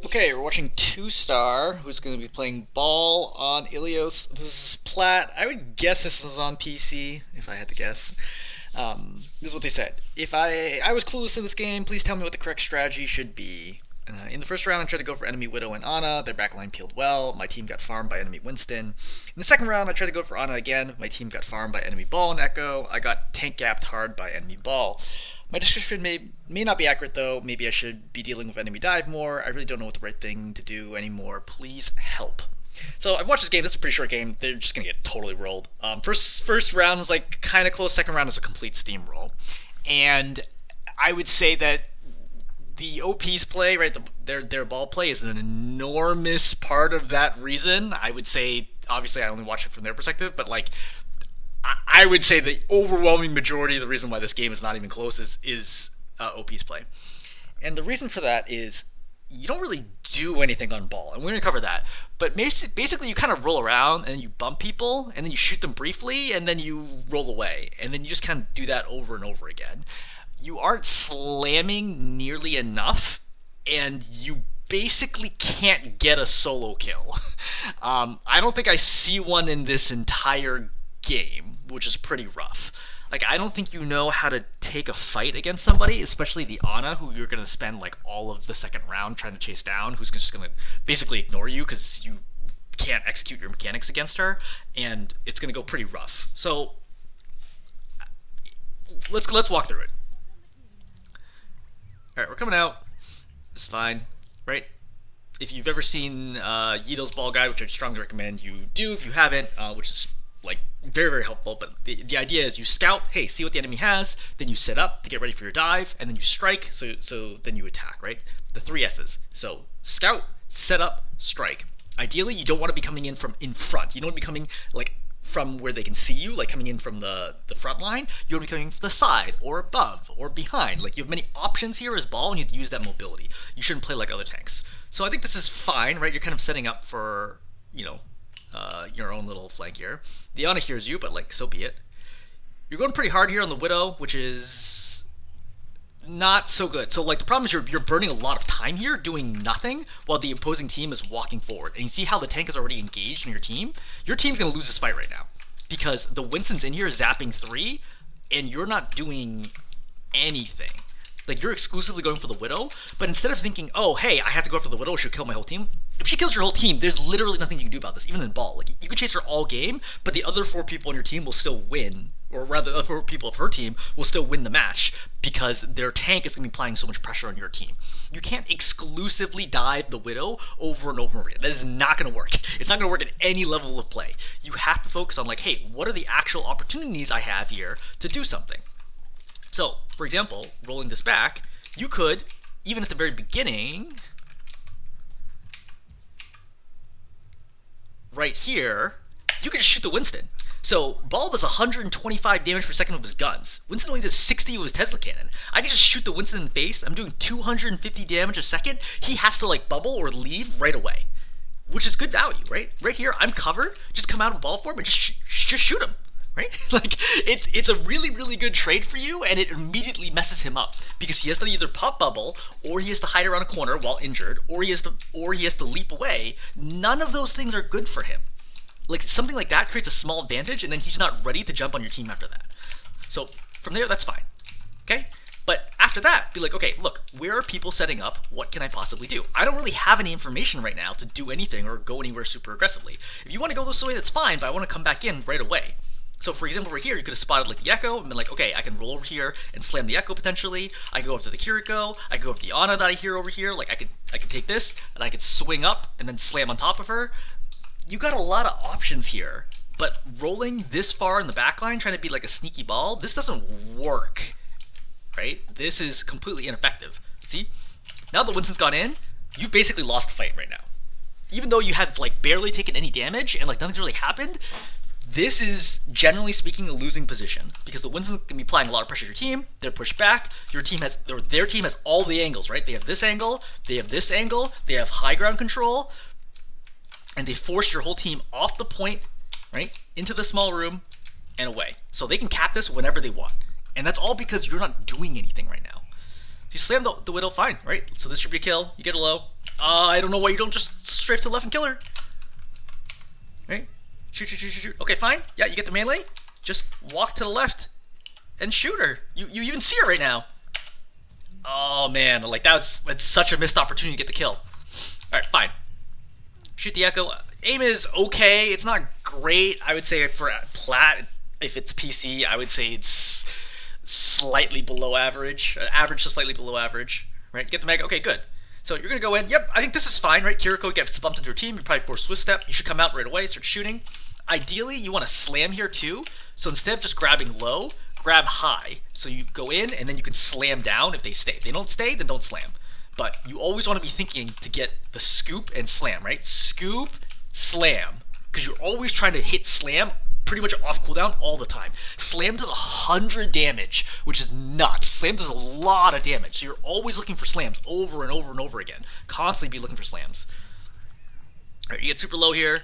Okay, we're watching TwoStar, who's going to be playing ball on Ilios. This is Plat. I would guess this is on PC, if I had to guess. This is what they said. If I was clueless in this game, please tell me what the correct strategy should be. In the first round, I tried to go for enemy Widow and Ana. Their backline peeled well. My team got farmed by enemy Winston. In the second round, I tried to go for Ana again. My team got farmed by enemy Ball and Echo. I got tank gapped hard by enemy Ball. My description may not be accurate though. Maybe I should be dealing with enemy dive more. I really don't know what the right thing to do anymore. Please help. So I've watched this game. This is a pretty short game. They're just gonna get totally rolled. First round was like kind of close. Second round was a complete steamroll, and I would say that the OP's play, right, their ball play is an enormous part of that reason. I would say, obviously, I only watch it from their perspective, but like, I would say the overwhelming majority of the reason why this game is not even close is OP's play, and the reason for that is you don't really do anything on ball, and we're gonna cover that. But basically, you kind of roll around and you bump people, and then you shoot them briefly, and then you roll away, and then you just kind of do that over and over again. You aren't slamming nearly enough, and you basically can't get a solo kill. I don't think I see one in this entire game, which is pretty rough. Like, I don't think you know how to take a fight against somebody, especially the Ana, who you're going to spend like all of the second round trying to chase down, who's just going to basically ignore you because you can't execute your mechanics against her, and it's going to go pretty rough. So let's walk through it. All right, we're coming out. It's fine, right? If you've ever seen Yedo's Ball Guide, which I'd strongly recommend you do if you haven't, which is like very, very helpful. But the idea is you scout, hey, see what the enemy has, then you set up to get ready for your dive, and then you strike, so then you attack, right? The three S's. So scout, set up, strike. Ideally, you don't want to be coming in from in front. You don't want to be coming like from where they can see you, like coming in from the front line. You want to be coming from the side or above or behind. Like, you have many options here as ball, and you have to use that mobility. You shouldn't play like other tanks. So I think this is fine, right? You're kind of setting up for, your own little flank here. The Ana hears you, but like, so be it. You're going pretty hard here on the Widow, which is not so good. So like, the problem is you're burning a lot of time here doing nothing while the opposing team is walking forward. And you see how the tank is already engaged in your team? Your team's going to lose this fight right now because the Winston's in here zapping 3 and you're not doing anything. Like, you're exclusively going for the Widow, but instead of thinking, oh, hey, I have to go for the Widow, she'll kill my whole team. If she kills your whole team, there's literally nothing you can do about this, even in ball. Like, you can chase her all game, but the other 4 people on your team will still win, or rather, the 4 people of her team will still win the match because their tank is going to be applying so much pressure on your team. You can't exclusively dive the Widow over and over again. That is not going to work. It's not going to work at any level of play. You have to focus on, like, hey, what are the actual opportunities I have here to do something? So, for example, rolling this back, you could, even at the very beginning, right here, you could just shoot the Winston. So, Ball does 125 damage per second with his guns. Winston only does 60 with his Tesla cannon. I can just shoot the Winston in the face. I'm doing 250 damage a second. He has to, like, bubble or leave right away, which is good value, right? Right here, I'm covered. Just come out of ball form and just shoot him. Right? Like, it's a really, really good trade for you, and it immediately messes him up because he has to either pop bubble, or he has to hide around a corner while injured, or he has to leap away. None of those things are good for him. Like, something like that creates a small advantage, and then he's not ready to jump on your team after that. So from there, that's fine. Okay? But after that, be like, okay, look, where are people setting up? What can I possibly do? I don't really have any information right now to do anything or go anywhere super aggressively. If you want to go this way, that's fine, but I want to come back in right away. So, for example, over here, you could have spotted like the Echo and been like, okay, I can roll over here and slam the Echo potentially. I can go over to the Kiriko. I can go over to the Ana that I hear over here. Like, I could take this and I could swing up and then slam on top of her. You got a lot of options here, but rolling this far in the backline, trying to be like a sneaky ball, this doesn't work, right? This is completely ineffective. See? Now that Winston's gone in, you've basically lost the fight right now. Even though you have like barely taken any damage and like nothing's really happened, this is, generally speaking, a losing position because the Winston's going to be applying a lot of pressure to your team. They're pushed back. Their team has all the angles, right? They have this angle, they have this angle, they have high ground control, and they force your whole team off the point, right, into the small room and away. So they can cap this whenever they want. And that's all because you're not doing anything right now. If you slam the Widow, fine, right? So this should be a kill. You get a low. I don't know why you don't just strafe to the left and kill her. Right? Shoot, shoot, shoot, shoot, shoot. Okay, fine. Yeah, you get the melee. Just walk to the left and shoot her. You even see her right now. Oh man, like that's such a missed opportunity to get the kill. Alright, fine. Shoot the Echo. Aim is okay. It's not great. I would say for plat, if it's PC, I would say it's slightly below average. Average to slightly below average. Right? Get the Mega. Okay, good. So you're going to go in. Yep, I think this is fine, right? Kiriko gets bumped into her team. You probably force Swift Step. You should come out right away, start shooting. Ideally, you want to slam here too. So instead of just grabbing low, grab high. So you go in, and then you can slam down if they stay. If they don't stay, then don't slam. But you always want to be thinking to get the scoop and slam, right? Scoop, slam. Because you're always trying to hit slam pretty much off cooldown all the time. Slam does 100 damage, which is nuts. Slam does a lot of damage. So you're always looking for slams over and over and over again. Constantly be looking for slams. Alright, you get super low here.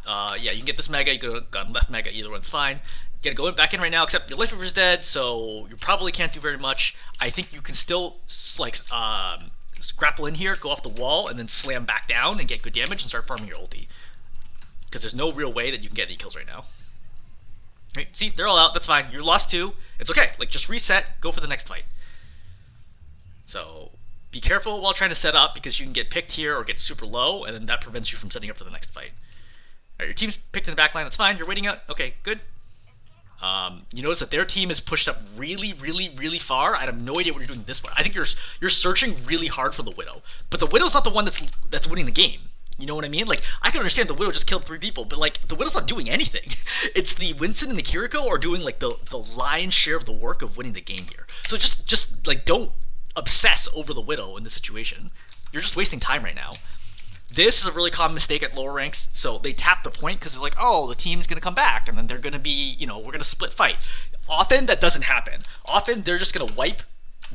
Yeah, you can get this Mega, you go left Mega, either one's fine. You gotta go back in right now, except your life is dead, so you probably can't do very much. I think you can still, like, grapple in here, go off the wall, and then slam back down and get good damage and start farming your ulti. Because there's no real way that you can get any kills right now. Right, see, they're all out, that's fine. You lost 2, it's okay. Like, just reset, go for the next fight. So, be careful while trying to set up, because you can get picked here or get super low, and then that prevents you from setting up for the next fight. Alright, your team's picked in the back line, that's fine, you're waiting out, okay, good. You notice that their team is pushed up really, really, really far. I have no idea what you're doing this way. I think you're searching really hard for the Widow, but the Widow's not the one that's winning the game. You know what I mean? Like, I can understand the Widow just killed 3 people, but like the Widow's not doing anything. It's the Winston and the Kiriko are doing like the lion's share of the work of winning the game here. So just like don't obsess over the Widow in this situation. You're just wasting time right now. This is a really common mistake at lower ranks, so they tap the point because they're like, oh, the team's going to come back, and then they're going to be, you know, we're going to split fight. Often that doesn't happen. Often they're just going to wipe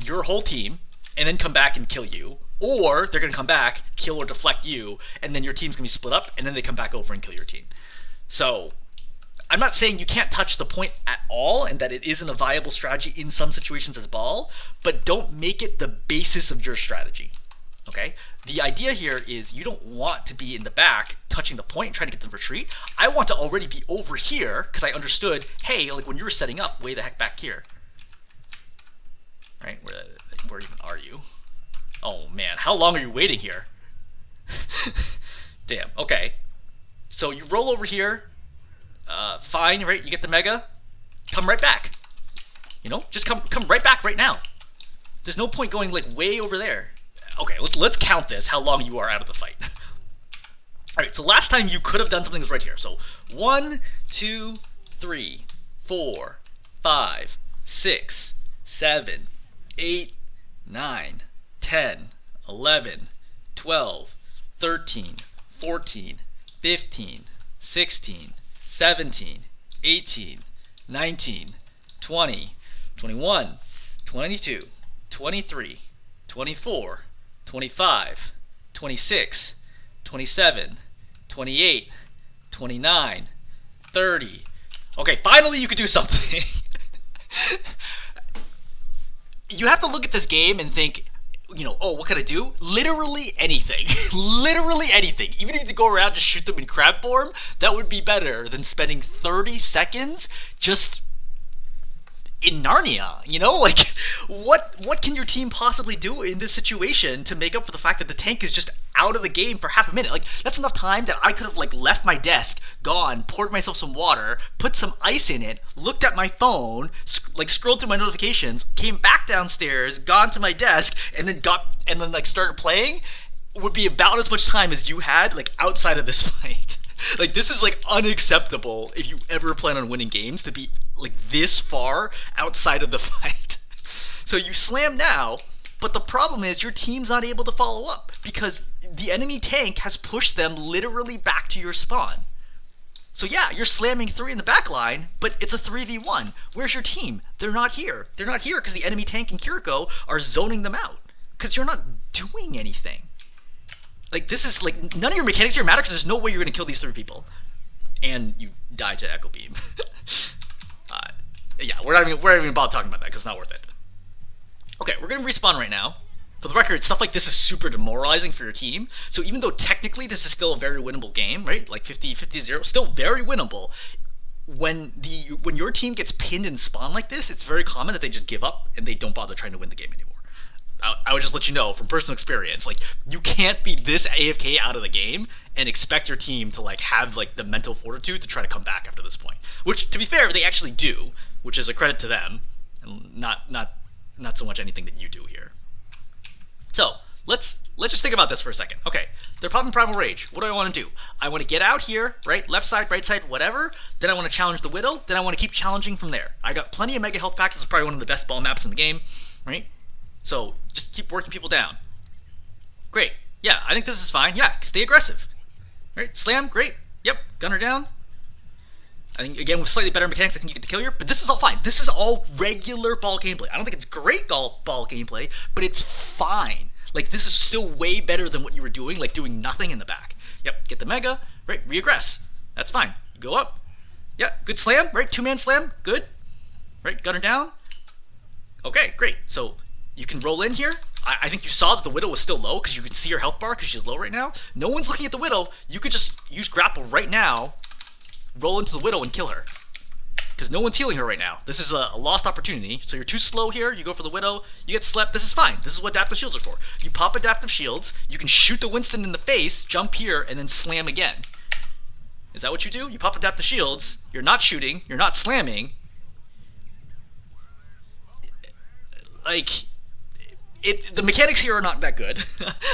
your whole team and then come back and kill you, or they're going to come back, kill or deflect you, and then your team's going to be split up, and then they come back over and kill your team. So I'm not saying you can't touch the point at all and that it isn't a viable strategy in some situations as ball, but don't make it the basis of your strategy. Okay? The idea here is you don't want to be in the back touching the point and trying to get the retreat. I want to already be over here because I understood, hey, like when you were setting up, way the heck back here. Right? Where even are you? Oh man, how long are you waiting here? Damn, okay. So you roll over here, fine, right? You get the Mega, come right back. You know, just come right back right now. There's no point going like way over there. Okay, let's count this, how long you are out of the fight. Alright, so last time you could have done something was right here. So 1, 2, 3, 4, 5, 6, 7, 8, 9, 10, 11, 12, 13, 14, 15, 16, 17, 18, 19, 20, 21, 22, 23, 24, 25, 26, 27, 28, 29, 30. Okay, finally you could do something. You have to look at this game and think, you know, oh, what can I do? Literally anything. Literally anything. Even if you go around just shoot them in crab form, that would be better than spending 30 seconds just in Narnia, you know? Like, what can your team possibly do in this situation to make up for the fact that the tank is just out of the game for half a minute? Like, that's enough time that I could have, like, left my desk, gone, poured myself some water, put some ice in it, looked at my phone, like, scrolled through my notifications, came back downstairs, gone to my desk, and then like, started playing. Would be about as much time as you had, like, outside of this fight. Like, this is, like, unacceptable if you ever plan on winning games to be, like, this far outside of the fight. So you slam now, but the problem is your team's not able to follow up because the enemy tank has pushed them literally back to your spawn. So yeah, you're slamming 3 in the back line, but it's a 3v1. Where's your team? They're not here. They're not here because the enemy tank and Kiriko are zoning them out because you're not doing anything. Like, this is, like, none of your mechanics here matter because there's no way you're going to kill these 3 people. And you die to Echo Beam. Yeah, we're not even about talking about that because it's not worth it. Okay, we're going to respawn right now. For the record, stuff like this is super demoralizing for your team. So even though technically this is still a very winnable game, right? Like 50-0, still very winnable. When your team gets pinned and spawn like this, it's very common that they just give up and they don't bother trying to win the game anymore. I would just let you know from personal experience, like you can't be this AFK out of the game and expect your team to like have like the mental fortitude to try to come back after this point. Which, to be fair, they actually do, which is a credit to them, and not so much anything that you do here. So let's just think about this for a second. Okay, they're popping Primal Rage. What do I want to do? I want to get out here, right? Left side, right side, whatever. Then I want to challenge the Widow. Then I want to keep challenging from there. I got plenty of Mega Health Packs. This is probably one of the best ball maps in the game, right? So just keep working people down. Great. Yeah, I think this is fine. Yeah, stay aggressive. Right? Slam, great. Yep, gunner down. I think, again, with slightly better mechanics, I think you get the kill here. But this is all fine. This is all regular ball gameplay. I don't think it's great ball gameplay, but it's fine. Like, this is still way better than what you were doing, like doing nothing in the back. Yep, get the Mega, right? Reaggress. That's fine. You go up. Yeah, good slam, right? Two-man slam, good. Right, gunner down. Okay, great. So you can roll in here. I think you saw that the Widow was still low because you can see her health bar because she's low right now. No one's looking at the Widow. You could just use grapple right now, roll into the Widow and kill her. Because no one's healing her right now. This is a lost opportunity. So you're too slow here. You go for the Widow. You get slept. This is fine. This is what adaptive shields are for. You pop adaptive shields. You can shoot the Winston in the face, jump here, and then slam again. Is that what you do? You pop adaptive shields. You're not shooting. You're not slamming. Like, the mechanics here are not that good.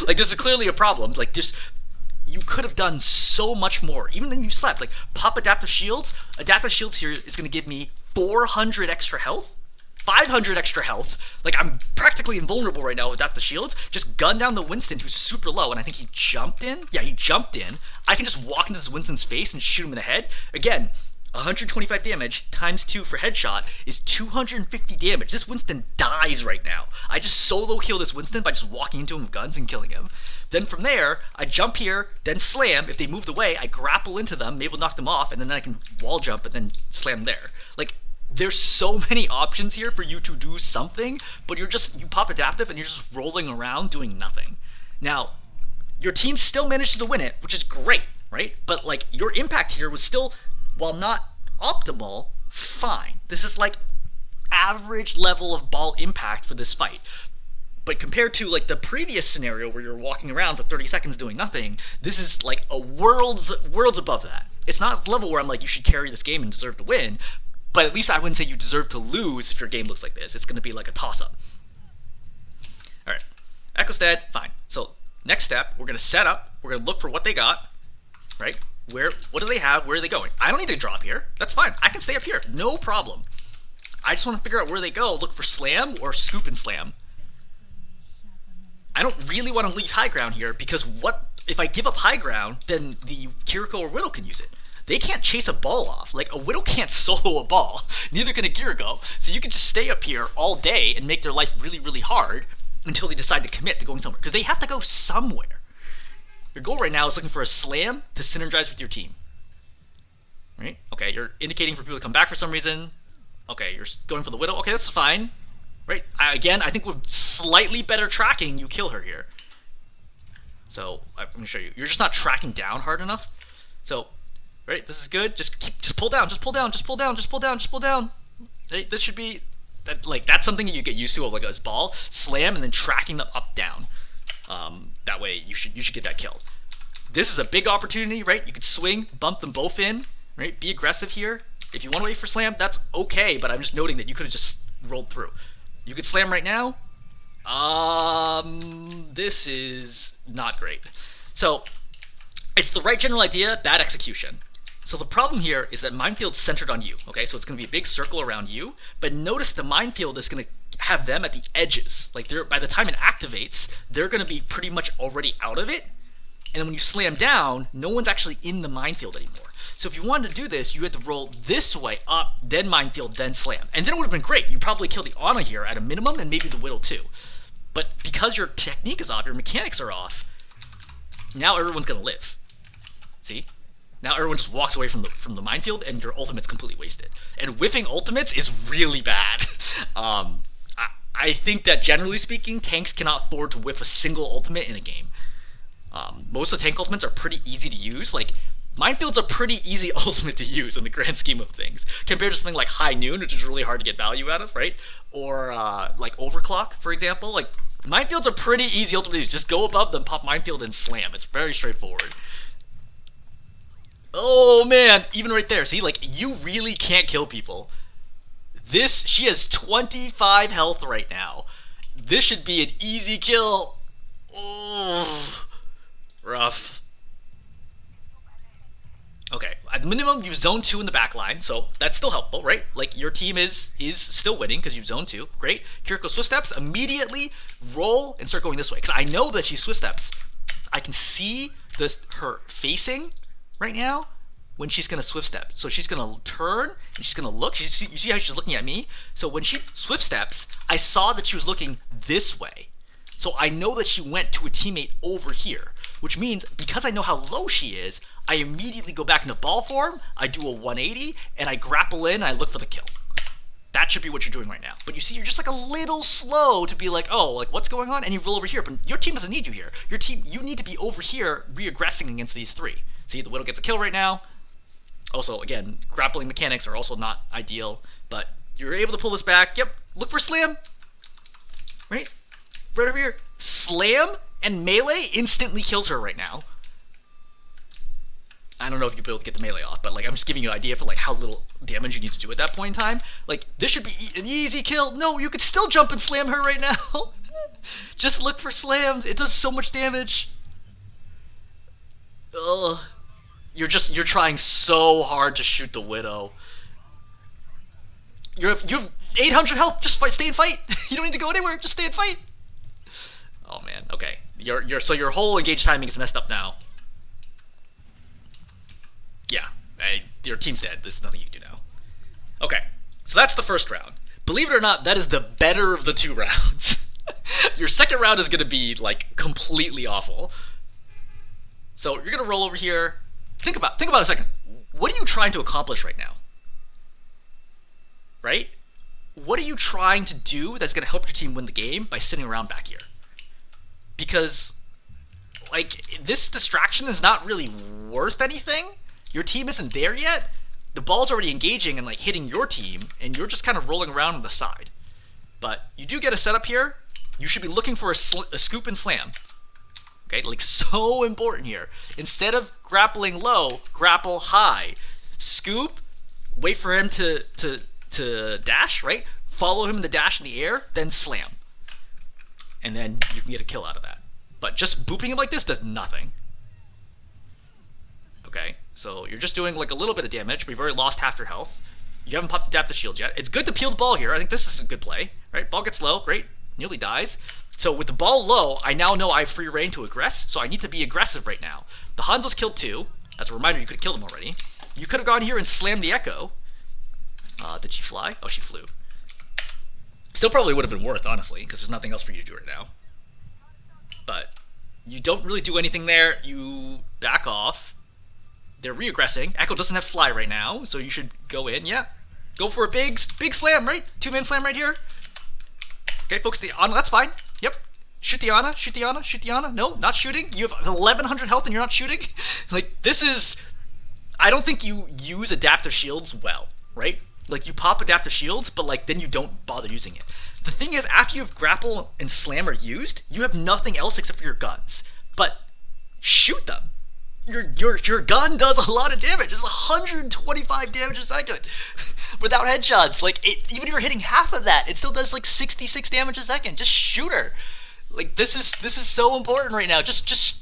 Like, this is clearly a problem. Like, just, you could have done so much more. Even when you slept, like, pop adaptive shields. Adaptive shields here is going to give me 400 extra health, 500 extra health. Like, I'm practically invulnerable right now with adaptive shields. Just gun down the Winston, who's super low, and I think he jumped in. Yeah, he jumped in. I can just walk into this Winston's face and shoot him in the head. Again, 125 damage times 2 for headshot is 250 damage. This Winston dies right now. I just solo kill this Winston by just walking into him with guns and killing him. Then from there, I jump here, then slam. If they moved away, I grapple into them, maybe knock them off, and then I can wall jump and then slam there. Like, there's so many options here for you to do something, but you pop adaptive and you're just rolling around doing nothing. Now, your team still manages to win it, which is great, right? But like, your impact here was still, while not optimal, fine. This is like average level of ball impact for this fight. But compared to like the previous scenario where you're walking around for 30 seconds doing nothing, this is like a worlds above that. It's not the level where I'm like, you should carry this game and deserve to win, but at least I wouldn't say you deserve to lose if your game looks like this. It's going to be like a toss-up. All right, Echo's dead, fine. So next step, we're going to set up, we're going to look for what they got, right? What do they have? Where are they going? I don't need to drop here. That's fine. I can stay up here. No problem. I just want to figure out where they go. Look for slam or scoop and slam. I don't really want to leave high ground here because what if I give up high ground, then the Kiriko or Widow can use it. They can't chase a ball off. Like, a Widow can't solo a ball. Neither can a Kiriko. So you can just stay up here all day and make their life really, really hard until they decide to commit to going somewhere. Because they have to go somewhere. Your goal right now is looking for a slam to synergize with your team. Right? Okay, you're indicating for people to come back for some reason. Okay, you're going for the Widow. Okay, that's fine. Right? Again, I think with slightly better tracking, you kill her here. So, I'm going to show you. You're just not tracking down hard enough. So, right, this is good. Just pull down, just pull down, just pull down, just pull down, just pull down. Right? This should be, that's something that you get used to of like a ball. Slam and then tracking them up, down. That way you should get that kill. This is a big opportunity, right? You could swing, bump them both in, right? Be aggressive here. If you want to wait for slam, that's okay, but I'm just noting that you could have just rolled through. You could slam right now. This is not great. So, it's the right general idea, bad execution. So the problem here is that Minefield's centered on you, okay? So it's going to be a big circle around you, but notice the Minefield is going to have them at the edges. Like, by the time it activates, they're going to be pretty much already out of it. And then when you slam down, no one's actually in the Minefield anymore. So if you wanted to do this, you had to roll this way up, then Minefield, then slam. And then it would have been great. You'd probably kill the Ana here at a minimum, and maybe the Widow too. But because your technique is off, your mechanics are off, now everyone's going to live. See? Now everyone just walks away from the Minefield, and your ultimate's completely wasted. And whiffing ultimates is really bad. I think that generally speaking, tanks cannot afford to whiff a single ultimate in a game. Most of the tank ultimates are pretty easy to use. Like, Minefield's a pretty easy ultimate to use in the grand scheme of things, compared to something like High Noon, which is really hard to get value out of, right? Or like Overclock, for example. Like, Minefield's a pretty easy ultimate to use. Just go above them, pop Minefield, and slam. It's very straightforward. Oh man, even right there, see, like, you really can't kill people. She has 25 health right now. This should be an easy kill. Oh, rough. Okay, at the minimum, you've zone 2 in the back line, so that's still helpful, right? Like, your team is still winning because you've zone 2. Great. Kiriko Swift Steps, immediately roll and start going this way. Because I know that she Swift Steps. I can see her facing right now when she's going to Swift Step. So she's going to turn, and she's going to look. You see how she's looking at me? So when she Swift Steps, I saw that she was looking this way. So I know that she went to a teammate over here, which means because I know how low she is, I immediately go back into ball form, I do a 180, and I grapple in, and I look for the kill. That should be what you're doing right now. But you see, you're just like a little slow to be like, oh, like, what's going on? And you roll over here, but your team doesn't need you here. You need to be over here re-aggressing against these three. See, the Widow gets a kill right now. Also, again, grappling mechanics are also not ideal, but you're able to pull this back. Yep, look for slam. Right over here. Slam and melee instantly kills her right now. I don't know if you'll be able to get the melee off, but like I'm just giving you an idea for like how little damage you need to do at that point in time. Like this should be an easy kill. No, you could still jump and slam her right now. Just look for slams. It does so much damage. Ugh. You're trying so hard to shoot the Widow. You have 800 health. Just fight, stay and fight. You don't need to go anywhere. Just stay and fight. Oh man. Okay. So your whole engage timing is messed up now. Yeah, your team's dead. There's nothing you can do now. Okay, so that's the first round. Believe it or not, that is the better of the 2 rounds. Your second round is going to be, like, completely awful. So you're going to roll over here. Think about a second. What are you trying to accomplish right now? Right? What are you trying to do that's going to help your team win the game by sitting around back here? Because, like, this distraction is not really worth anything. Your team isn't there yet. The ball's already engaging and like hitting your team, and you're just kind of rolling around on the side. But you do get a setup here. You should be looking for a scoop and slam. Okay, like so important here. Instead of grappling low, grapple high. Scoop, wait for him to dash, right? Follow him in the dash in the air, then slam. And then you can get a kill out of that. But just booping him like this does nothing. Okay, so you're just doing like a little bit of damage, but you've already lost half your health. You haven't popped adaptive shields yet. It's good to peel the ball here. I think this is a good play, right? Ball gets low, great, nearly dies. So with the ball low, I now know I have free reign to aggress, so I need to be aggressive right now. The Hanzo's killed 2. As a reminder, you could have killed him already. You could have gone here and slammed the Echo. Did she fly? Oh, she flew. Still probably would have been worth, honestly, because there's nothing else for you to do right now. But you don't really do anything there. You back off. They're re-aggressing. Echo doesn't have fly right now, so you should go in. Yeah, go for a big slam, right? 2-man slam right here. Okay, focus the Ana. That's fine. Yep. Shoot the Ana. Shoot the Ana. Shoot the Ana. No, not shooting. You have 1100 health and you're not shooting. Like this is. I don't think you use adaptive shields well, right? Like you pop adaptive shields, but like then you don't bother using it. The thing is, after you have grapple and slam are used, you have nothing else except for your guns. But shoot them. Your gun does a lot of damage. It's 125 damage a second without headshots. Like even if you're hitting half of that, it still does like 66 damage a second. Just shoot her. Like this is so important right now. Just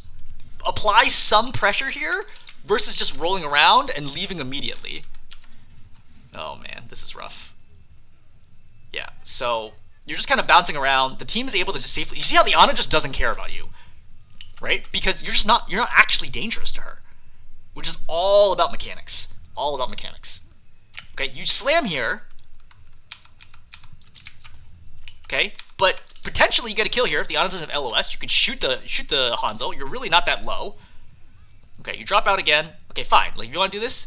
apply some pressure here versus just rolling around and leaving immediately. Oh man, this is rough. Yeah, so you're just kind of bouncing around. The team is able to just safely. You see how the Ana just doesn't care about you. Right? Because you're not actually dangerous to her. Which is all about mechanics. All about mechanics. Okay, you slam here. Okay, but potentially you get a kill here if the Ana doesn't have LOS. You could shoot the Hanzo. You're really not that low. Okay, you drop out again. Okay, fine. Like if you want to do this,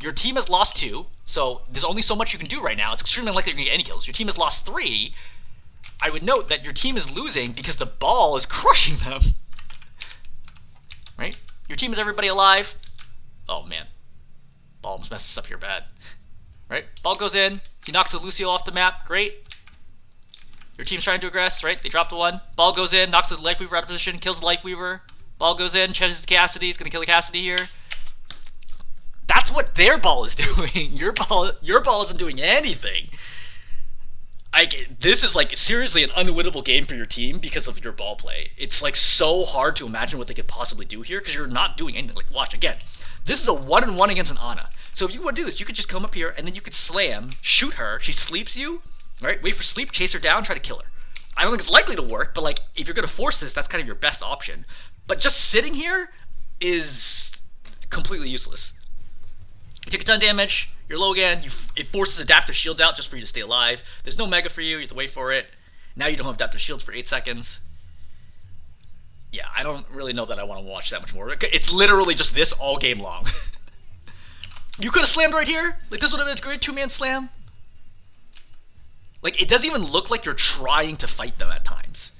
your team has lost 2, so there's only so much you can do right now. It's extremely unlikely you're gonna get any kills. Your team has lost 3. I would note that your team is losing because the ball is crushing them. Right? Your team is everybody alive. Oh man, ball almost messes up here bad. Right? Ball goes in. He knocks the Lucio off the map. Great. Your team's trying to aggress, right? They drop the one. Ball goes in, knocks the Lifeweaver out of position, kills the Lifeweaver. Ball goes in, changes the Cassidy. He's gonna kill the Cassidy here. That's what their ball is doing. Your ball isn't doing anything. This is like seriously an unwinnable game for your team because of your ball play. It's like so hard to imagine what they could possibly do here because you're not doing anything. Like watch again. This is a 1-on-1 against an Ana. So if you want to do this, you could just come up here and then you could slam, shoot her. She sleeps you, right? Wait for sleep, chase her down, try to kill her. I don't think it's likely to work, but like if you're gonna force this, that's kind of your best option. But just sitting here is completely useless. You take a ton of damage. You're low again. It forces adaptive shields out just for you to stay alive. There's no mega for you. You have to wait for it. Now you don't have adaptive shields for 8 seconds. Yeah, I don't really know that I want to watch that much more. It's literally just this all game long. You could have slammed right here. Like this would have been a great 2-man slam. Like it doesn't even look like you're trying to fight them at times.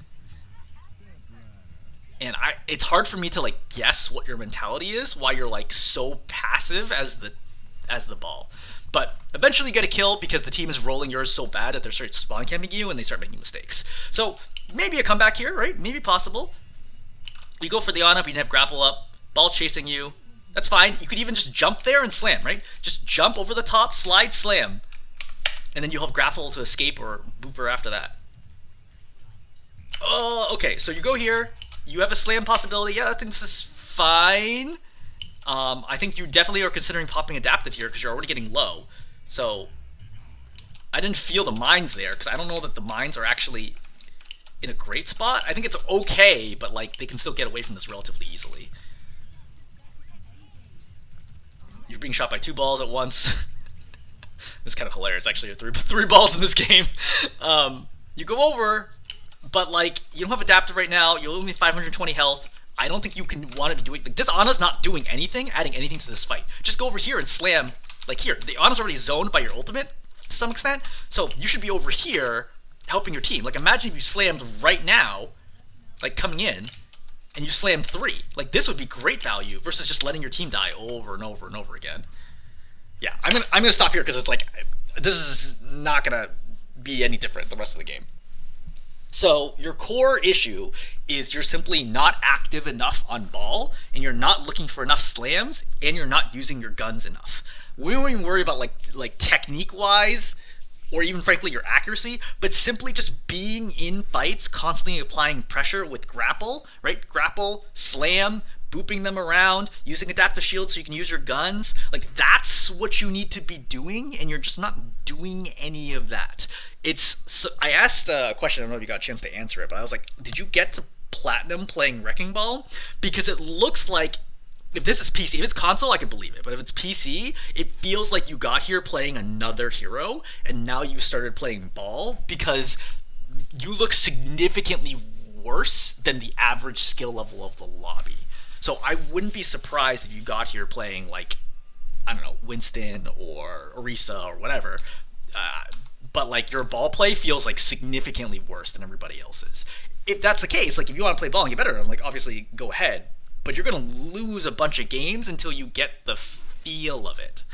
And it's hard for me to like guess what your mentality is, why you're like so passive as the ball. But eventually you get a kill because the team is rolling yours so bad that they're start spawn camping you and they start making mistakes. So maybe a comeback here, right? Maybe possible. You go for the on up, you can have grapple up, ball's chasing you. That's fine. You could even just jump there and slam, right? Just jump over the top, slide, slam. And then you'll have grapple to escape or booper after that. Oh, okay. So you go here. You have a slam possibility. Yeah, I think this is fine. I think you definitely are considering popping adaptive here because you're already getting low. So I didn't feel the mines there because I don't know that the mines are actually in a great spot. I think it's okay, but like they can still get away from this relatively easily. You're being shot by 2 balls at once. This is kind of hilarious. Actually, three balls in this game. You go over, but like you don't have adaptive right now. You only have 520 health. I don't think you can want to be doing like this. Ana's not doing anything, adding anything to this fight. Just go over here and slam. Like here, the Ana's already zoned by your ultimate to some extent, so you should be over here helping your team. Like imagine if you slammed right now, like coming in, and you slammed 3. Like this would be great value versus just letting your team die over and over and over again. Yeah, I'm gonna stop here because it's like this is not gonna be any different the rest of the game. So your core issue is you're simply not active enough on ball, and you're not looking for enough slams, and you're not using your guns enough. We don't even worry about like technique wise, or even frankly your accuracy, but simply just being in fights, constantly applying pressure with grapple, right? Grapple, slam, booping them around, using adaptive shields so you can use your guns. Like that's what you need to be doing, and you're just not doing any of that. I asked a question, I don't know if you got a chance to answer it, but I was like, did you get to Platinum playing Wrecking Ball? Because it looks like, if this is PC, if it's console, I can believe it, but if it's PC, it feels like you got here playing another hero, and now you started playing Ball, because you look significantly worse than the average skill level of the lobby. So I wouldn't be surprised if you got here playing like, I don't know, Winston or Orisa or whatever, but like your ball play feels like significantly worse than everybody else's. If that's the case, like if you want to play ball and get better, I'm like obviously go ahead, but you're gonna lose a bunch of games until you get the feel of it.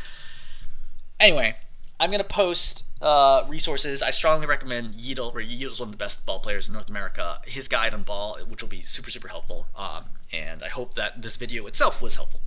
Anyway, I'm gonna post resources. I strongly recommend Yeatle, where Yeatle's one of the best ball players in North America. His guide on ball, which will be super helpful. And I hope that this video itself was helpful.